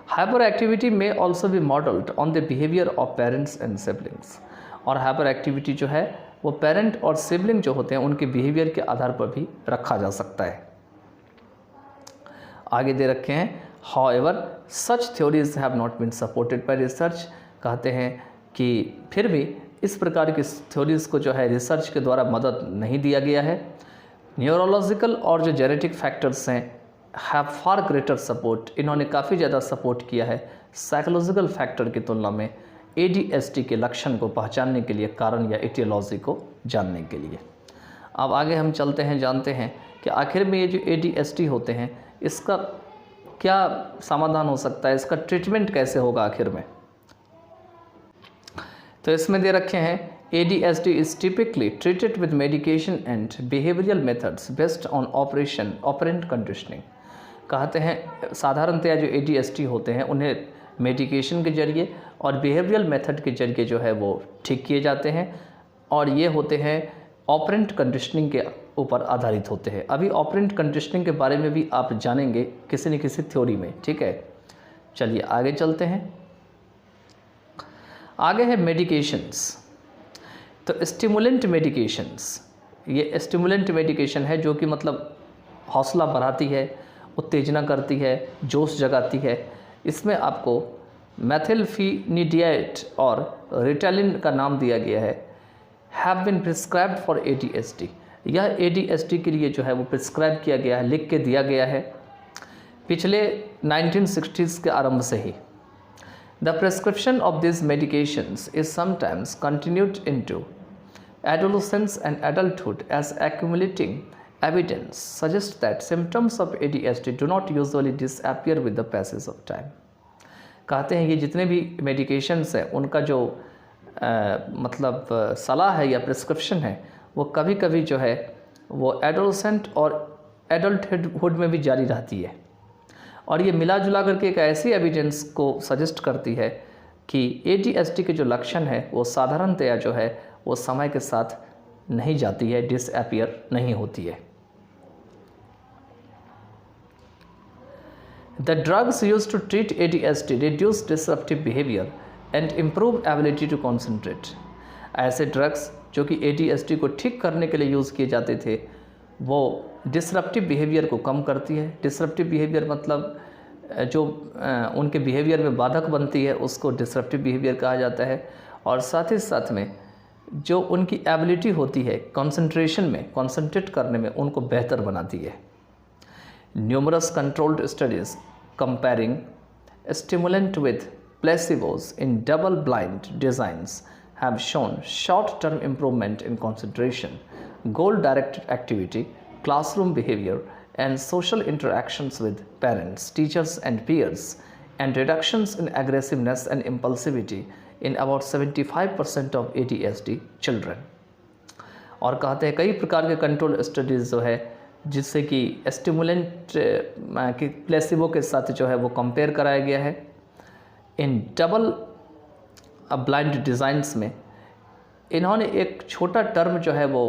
हाइपर एक्टिविटी में also be modelled on the behaviour of parents and siblings, और हाइपर एक्टिविटी जो है वो पेरेंट और सिबलिंग जो होते हैं उनके बिहेवियर के आधार पर भी रखा जा सकता है। आगे दे रखे हैं, however such theories have not been supported by research, कहते हैं कि फिर भी इस प्रकार की थ्योरीज को जो है रिसर्च के द्वारा मदद नहीं दिया गया है। न्यूरोलॉजिकल और जो जेनेटिक फैक्टर्स हैं हैव फार ग्रेटर सपोर्ट, इन्होंने काफ़ी ज़्यादा सपोर्ट किया है साइकोलॉजिकल फैक्टर की तुलना में ADHD के लक्षण को पहचानने के लिए, कारण या एटियोलॉजी को जानने के लिए। अब आगे हम चलते हैं, जानते हैं कि आखिर में ये जो ADHD होते हैं इसका क्या समाधान हो सकता है, इसका ट्रीटमेंट कैसे होगा आखिर में। तो इसमें दे रखे हैं ADHD is typically treated with medication and behavioural methods based on operant conditioning, कहते हैं साधारणतया जो ADHD होते हैं उन्हें मेडिकेशन के जरिए और बिहेवियरल मेथड के जरिए जो है वो ठीक किए जाते हैं, और ये होते हैं ऑपरेंट कंडीशनिंग के ऊपर आधारित होते हैं। अभी ऑपरेंट कंडीशनिंग के बारे में भी आप जानेंगे किसी न किसी थ्योरी में। ठीक है, चलिए आगे चलते हैं। आगे है मेडिकेशंस। तो स्टिमुलेंट मेडिकेशंस, ये स्टिमुलेंट मेडिकेशन है जो कि मतलब हौसला बढ़ाती है, उत्तेजना करती है, जोश जगाती है। इसमें आपको मेथिल्फिनिडिएट और रिटालिन का नाम दिया गया है। Have been prescribed for ADHD, यह ADHD के लिए जो है वो प्रिस्क्राइब किया गया है, लिख के दिया गया है पिछले 1960s के आरंभ से ही। The prescription of this medications is sometimes continued into adolescence and adulthood as accumulating evidence suggests that symptoms of ADHD do not usually disappear with the passage of time। कहते हैं ये जितने भी मेडिकेशंस हैं उनका जो मतलब सलाह है या प्रिस्क्रिप्शन है वो कभी कभी जो है वो एडोलसेंट और एडल्टहुड में भी जारी रहती है, और ये मिला जुला करके एक ऐसी एविडेंस को सजेस्ट करती है कि ADHD के जो लक्षण है वो साधारणतया जो है वो समय के साथ नहीं जाती है, डिसअपियर नहीं होती है। The drugs used to treat ADHD reduce disruptive behavior and improve ability to concentrate। ऐसे ड्रग्स जो कि ADHD को ठीक करने के लिए यूज़ किए जाते थे वो डिसरप्टिव बिहेवियर को कम करती है। डिसरप्टिव बिहेवियर मतलब जो उनके बिहेवियर में बाधक बनती है उसको डिसरप्टिव बिहेवियर कहा जाता है, और साथ ही साथ में जो उनकी एबिलिटी होती है कंसंट्रेशन में, कंसंट्रेट करने में, उनको बेहतर बनाती है। Numerous controlled studies comparing stimulant with placebos in double-blind designs have shown short-term improvement in concentration, goal-directed activity, classroom behavior, and social interactions with parents, teachers, and peers, and reductions in aggressiveness and impulsivity in about 75% of ADHD children। और कहते हैं कई प्रकार के control studies जो है जिससे कि स्टिमुलेंट की प्लेसिबो के साथ जो है वो कंपेयर कराया गया है। इन डबल ब्लाइंड डिज़ाइंस में इन्होंने एक छोटा टर्म जो है वो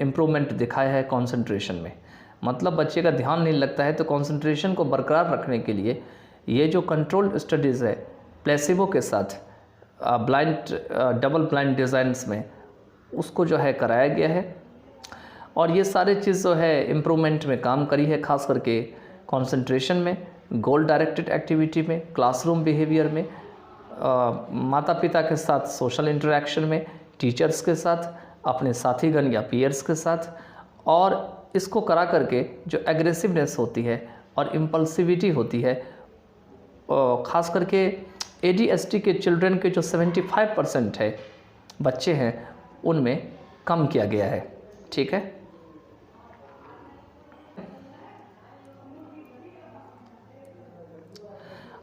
इम्प्रूवमेंट दिखाया है कंसंट्रेशन में, मतलब बच्चे का ध्यान नहीं लगता है, तो कंसंट्रेशन को बरकरार रखने के लिए ये जो कंट्रोल्ड स्टडीज़ है प्लेसिबो के साथ ब्लाइंड डबल ब्लाइंड डिज़ाइंस में उसको जो है कराया गया है, और ये सारे चीज़ जो है इम्प्रूवमेंट में काम करी है, खास करके कंसंट्रेशन में, गोल डायरेक्टेड एक्टिविटी में, क्लासरूम बिहेवियर में, माता पिता के साथ सोशल इंटरेक्शन में, टीचर्स के साथ, अपने साथीगण या पीयर्स के साथ, और इसको करा करके जो एग्रेसिवनेस होती है और इम्पल्सिविटी होती है, ख़ास करके ADHD के चिल्ड्रन के जो 75% है बच्चे हैं उनमें कम किया गया है। ठीक है,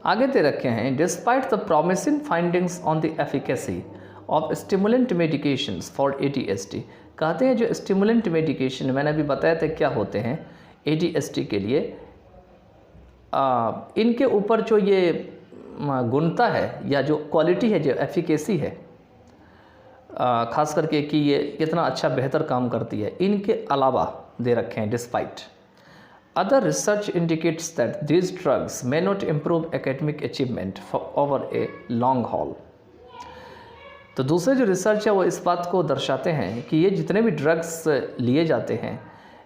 आगे दे रखे हैं, despite the promising findings on the efficacy of stimulant medications for ADHD। कहते हैं जो स्टिमुलेंट मेडिकेशन मैंने अभी बताया था क्या होते हैं ADHD के लिए, इनके ऊपर जो ये गुणता है या जो क्वालिटी है, जो एफिकेसी है, ख़ास करके कि ये कितना अच्छा बेहतर काम करती है, इनके अलावा दे रखे हैं despite other research indicates that these drugs may not improve academic achievement for over a long haul. तो दूसरे जो रिसर्च है वो इस बात को दर्शाते हैं कि ये जितने भी ड्रग्स लिए जाते हैं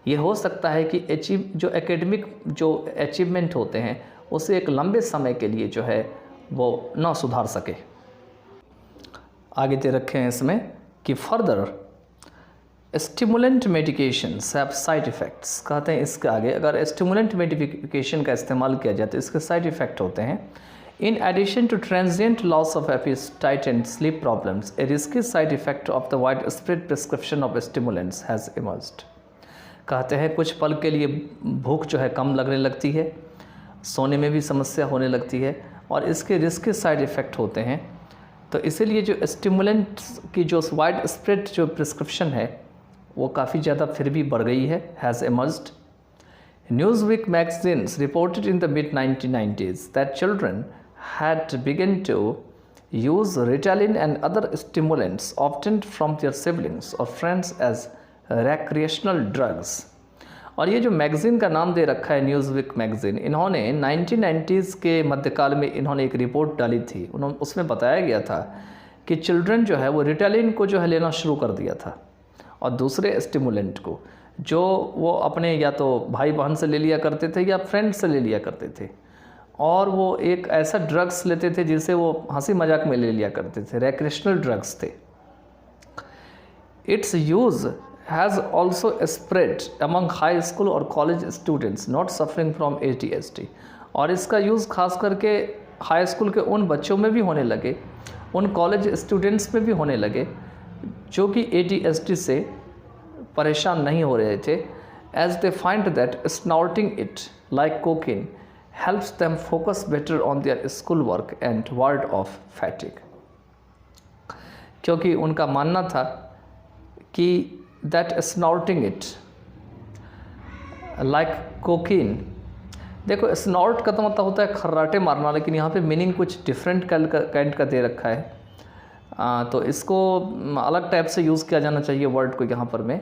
ये हो सकता है कि जो एकेडमिक जो अचीवमेंट होते हैं उसे एक लंबे समय के लिए जो है वो ना सुधार सके। आगे दे रखे हैं इसमें कि further stimulant medications have side effects. कहते हैं इसके आगे अगर स्टिमुलेंट मेडिकेशन का इस्तेमाल किया जाए तो इसके साइड इफ़ेक्ट होते हैं। In addition to transient loss of appetite and sleep problems, a risky side effect of the widespread prescription of stimulants has emerged. कहते हैं कुछ पल के लिए भूख जो है कम लगने लगती है, सोने में भी समस्या होने लगती है और इसके रिस्की साइड इफ़ेक्ट होते हैं। तो इसीलिए जो स्टिमुलेंट्स की जो वाइड स्प्रेड जो प्रिस्क्रिप्शन है वो काफ़ी ज़्यादा फिर भी बढ़ गई है, has emerged. Newsweek magazines reported in the mid-1990s that children had begun to use Ritalin and other stimulants obtained from their siblings or friends as recreational drugs. और ये जो मैगज़ीन का नाम दे रखा है न्यूज़वीक मैगज़ीन, इन्होंने 1990s के मध्यकाल में इन्होंने एक रिपोर्ट डाली थी। उसमें बताया गया था कि चिल्ड्रन जो है वो रिटालिन को जो है लेना शुरू कर दिया था और दूसरे स्टिमुलेंट को जो वो अपने या तो भाई बहन से ले लिया करते थे या फ्रेंड से ले लिया करते थे, और वो एक ऐसा ड्रग्स लेते थे जिसे वो हंसी मजाक में ले लिया करते थे, रेक्रेशनल ड्रग्स थे। Its use has also spread among high school or college students not suffering from ADHD। और इसका यूज़ खास करके हाई स्कूल के उन बच्चों में भी होने लगे, उन कॉलेज स्टूडेंट्स में भी होने लगे जो कि ADHD से परेशान नहीं हो रहे थे, as they find that snorting it like cocaine helps them focus better on their school work and ward off fatigue। क्योंकि उनका मानना था कि that snorting it like cocaine, देखो स्नॉर्ट का तो मतलब होता है खर्राटे मारना, लेकिन यहाँ पे मीनिंग कुछ डिफरेंट काइंड का दे रखा है, तो इसको अलग टाइप से यूज़ किया जाना चाहिए वर्ड को यहाँ पर। में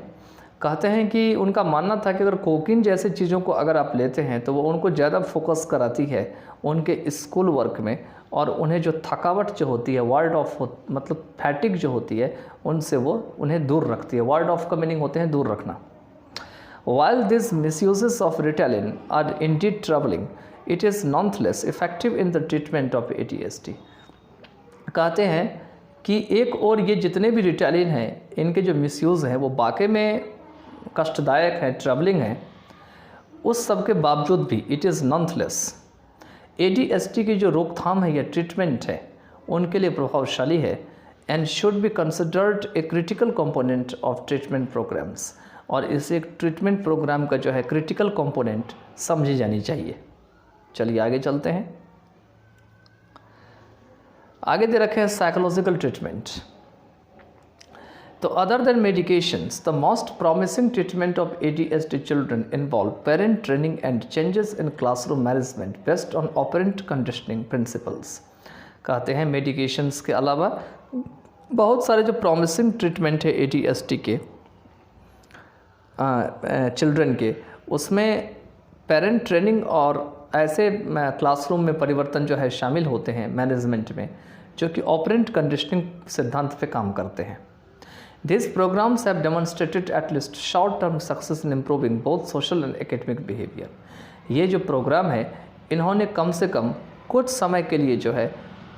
कहते हैं कि उनका मानना था कि अगर कोकीन जैसे चीज़ों को अगर आप लेते हैं तो वो उनको ज़्यादा फोकस कराती है उनके स्कूल वर्क में, और उन्हें जो थकावट जो होती है, वार्ड ऑफ मतलब फैटिक जो होती है, उनसे वो उन्हें दूर रखती है। वार्ड ऑफ का मीनिंग होते हैं दूर रखना। While these misuses of Ritalin are indeed troubling, it is nonetheless effective in the treatment of ADHD। कहते हैं कि एक और ये जितने भी रिटालिन हैं इनके जो मिसयूज़ हैं वो वाकई में कष्टदायक है, ट्रबलिंग है, उस सब के बावजूद भी इट इज़ नॉनथलेस ADHD की जो रोकथाम है या ट्रीटमेंट है उनके लिए प्रभावशाली है, and should be considered a critical component of treatment programmes. और इस एक ट्रीटमेंट प्रोग्राम का जो है क्रिटिकल कंपोनेंट समझी जानी चाहिए। चलिए आगे चलते हैं। आगे दे रखे हैं साइकोलॉजिकल ट्रीटमेंट। तो other than medications, the most promising treatment of ADHD children involve parent training and changes in classroom management based on operant conditioning principles. कहते हैं मेडिकेशंस के अलावा बहुत सारे जो प्रॉमिसिंग ट्रीटमेंट है ADHD के चिल्ड्रन के, उसमें पेरेंट ट्रेनिंग और ऐसे क्लासरूम में परिवर्तन जो है शामिल होते हैं मैनेजमेंट में, जो कि ऑपरेंट कंडीशनिंग सिद्धांत पे काम करते हैं। These programs have demonstrated at least short-term success in improving both social and academic behavior। ये जो प्रोग्राम है इन्होंने कम से कम कुछ समय के लिए जो है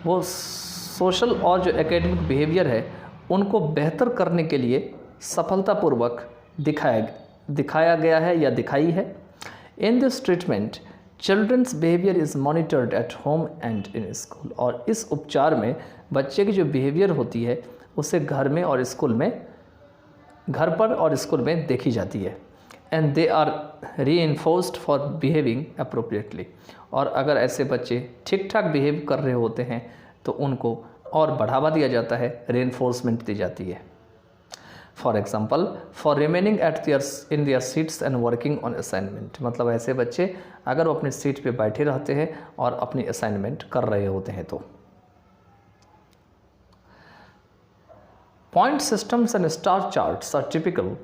वो सोशल और जो एकेडमिक बिहेवियर है उनको बेहतर करने के लिए सफलतापूर्वक दिखाया गया है या दिखाई है। In this treatment children's behaviour is monitored at home and in school. और इस उपचार में बच्चे की जो बिहेवियर होती है उसे घर में और स्कूल में, घर पर और स्कूल में देखी जाती है। And they are reinforced for behaving appropriately. और अगर ऐसे बच्चे ठीक ठाक बिहेव कर रहे होते हैं तो उनको और बढ़ावा दिया जाता है, रीइंफोर्समेंट दी जाती है। For example, for remaining in their seats and working on assignment. मतलब ऐसे बच्चे अगर वो अपनी सीट पे बैठे रहते हैं और अपनी असाइनमेंट कर रहे होते हैं तो। Point systems and star charts are typical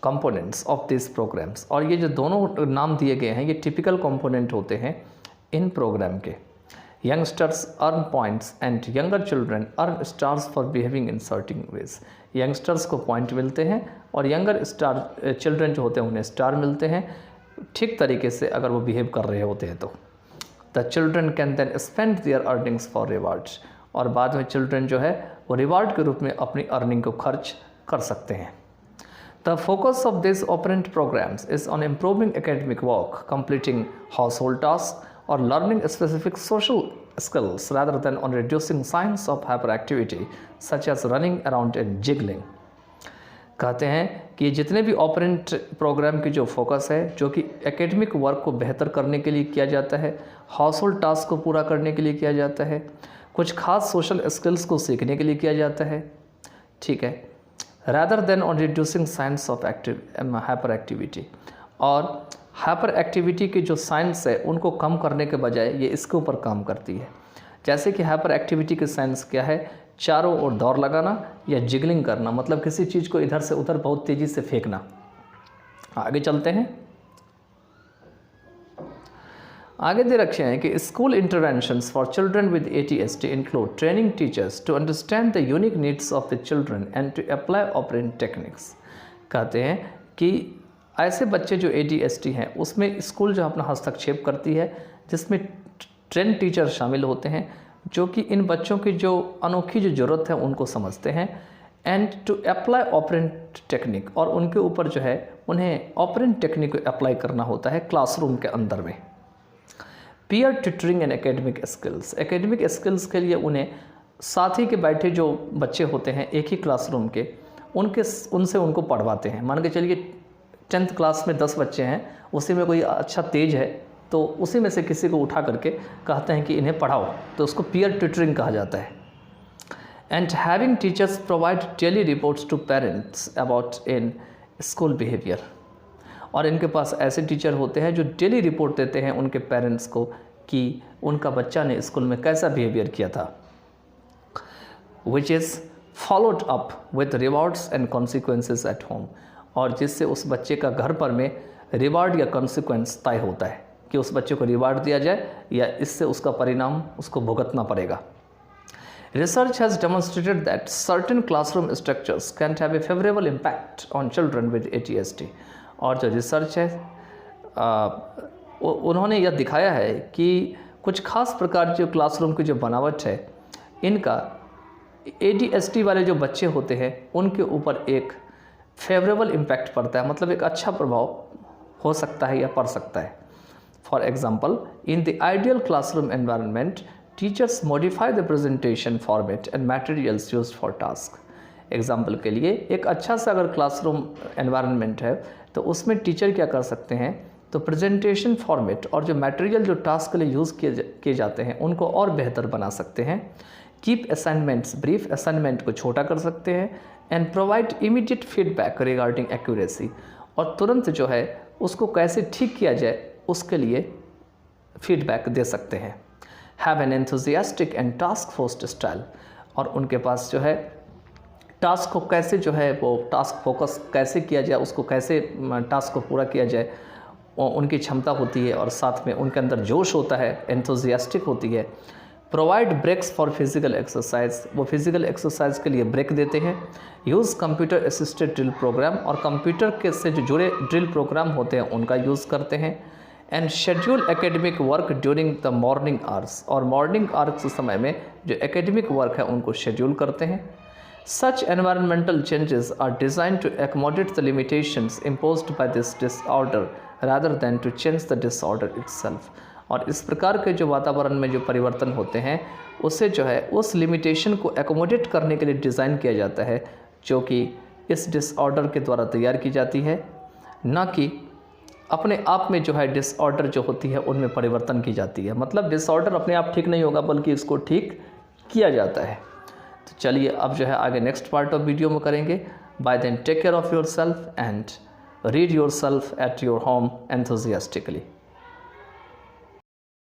components of this programmes. और ये जो दोनों नाम दिए गए हैं ये टिपिकल कंपोनेंट होते हैं इन प्रोग्राम के। Youngsters earn points and younger children earn stars for behaving in certain ways. Youngsters को पॉइंट मिलते हैं और यंगर चिल्ड्रन जो होते हैं उन्हें स्टार मिलते हैं ठीक तरीके से अगर वो बिहेव कर रहे होते हैं तो। The children can then spend their earnings for rewards. और बाद में चिल्ड्रन जो है वो रिवार्ड के रूप में अपनी अर्निंग को खर्च कर सकते हैं। The focus of these operant programs is on improving academic work, completing household tasks, or learning specific social skills rather than on reducing signs of hyperactivity such as running around and jiggling. कहते हैं कि जितने भी operand programme की जो focus है जो कि एकेडमिक वर्क को बेहतर करने के लिए किया जाता है, हाउस होल्ड टास्क को पूरा करने के लिए किया जाता है, कुछ खास सोशल स्किल्स को सीखने के लिए किया जाता है, ठीक है, rather than on reducing signs of hyperactivity। और हाइपर एक्टिविटी के जो साइंस है उनको कम करने के बजाय ये इसके ऊपर काम करती है। जैसे कि हाइपर एक्टिविटी के साइंस क्या है, चारों ओर दौड़ लगाना या जिगलिंग करना, मतलब किसी चीज़ को इधर से उधर बहुत तेज़ी से फेंकना। आगे चलते हैं। आगे दे रखे हैं कि school interventions for children with ADHD include training teachers to understand the unique needs of the children and to apply operant techniques. कहते हैं कि ऐसे बच्चे जो ADHD हैं उसमें स्कूल जो अपना हस्तक्षेप करती है जिसमें ट्रेन टीचर शामिल होते हैं जो कि इन बच्चों की जो अनोखी जो ज़रूरत है उनको समझते हैं, and to apply operant technique. और उनके ऊपर जो है उन्हें ऑपरेंट टेक्निक को अप्लाई करना होता है क्लासरूम के अंदर में। Peer tutoring and academic skills. Academic skills के लिए उन्हें साथी के बैठे जो बच्चे होते हैं एक ही क्लासरूम के उनसे उनको पढ़वाते हैं। मान के चलिए 10th क्लास में 10 बच्चे हैं, उसी में कोई अच्छा तेज है तो उसी में से किसी को उठा करके कहते हैं कि इन्हें पढ़ाओ, तो उसको पीयर ट्यूटरिंग कहा जाता है। And having teachers provide daily reports to parents about in school behaviour. और इनके पास ऐसे टीचर होते हैं जो डेली रिपोर्ट देते हैं उनके पेरेंट्स को कि उनका बच्चा ने स्कूल में कैसा बिहेवियर किया था, which is followed up with rewards and consequences at home. और जिससे उस बच्चे का घर पर में रिवार्ड या कॉन्सिक्वेंस तय होता है कि उस बच्चे को रिवार्ड दिया जाए या इससे उसका परिणाम उसको भुगतना पड़ेगा। Research has demonstrated that certain classroom structures can have a favorable impact on children with ADHD। और जो रिसर्च है उन्होंने यह दिखाया है कि कुछ खास प्रकार जो क्लासरूम की जो बनावट है इनका ADHD वाले जो बच्चे होते हैं उनके ऊपर एक फेवरेबल इम्पैक्ट पड़ता है, मतलब एक अच्छा प्रभाव हो सकता है या पड़ सकता है। For example, in the ideal classroom environment teachers modify the presentation format and materials used for task. Example के लिए एक अच्छा सा अगर क्लासरूम एनवायरनमेंट है तो उसमें टीचर क्या कर सकते हैं, तो प्रेजेंटेशन फॉर्मेट और जो मटेरियल जो टास्क के लिए यूज़ किए जाते हैं उनको और बेहतर बना सकते हैं। कीप असाइनमेंट्स ब्रीफ, असाइनमेंट को छोटा कर सकते हैं। And provide immediate feedback regarding accuracy, और तुरंत जो है उसको कैसे ठीक किया जाए उसके लिए फीडबैक दे सकते हैं। Have an enthusiastic and task forced style, और उनके पास जो है टास्क को कैसे जो है वो टास्क फोकस कैसे किया जाए, उसको कैसे टास्क को पूरा किया जाए उनकी क्षमता होती है, और साथ में उनके अंदर जोश होता है, एंथुजियास्टिक होती है। Provide breaks for physical exercise, वो फिजिकल एक्सरसाइज के लिए ब्रेक देते हैं। Use computer assisted drill program, और कंप्यूटर के से जो जुड़े ड्रिल प्रोग्राम होते हैं उनका यूज़ करते हैं। And schedule academic work during the morning hours, और मॉर्निंग आवर्स के समय में जो एकेडमिक वर्क है उनको शेड्यूल करते हैं। Such environmental changes are designed to accommodate the limitations imposed by this disorder rather than to change the disorder itself. और इस प्रकार के जो वातावरण में जो परिवर्तन होते हैं उसे जो है उस लिमिटेशन को एकोमोडेट करने के लिए डिज़ाइन किया जाता है, जो कि इस डिसऑर्डर के द्वारा तैयार की जाती है, ना कि अपने आप में जो है डिसऑर्डर जो होती है उनमें परिवर्तन की जाती है। मतलब डिसऑर्डर अपने आप ठीक नहीं होगा बल्कि इसको ठीक किया जाता है। तो चलिए अब जो है आगे नेक्स्ट पार्ट ऑफ वीडियो में करेंगे। Bye then take care of yourself and read yourself at your home enthusiastically.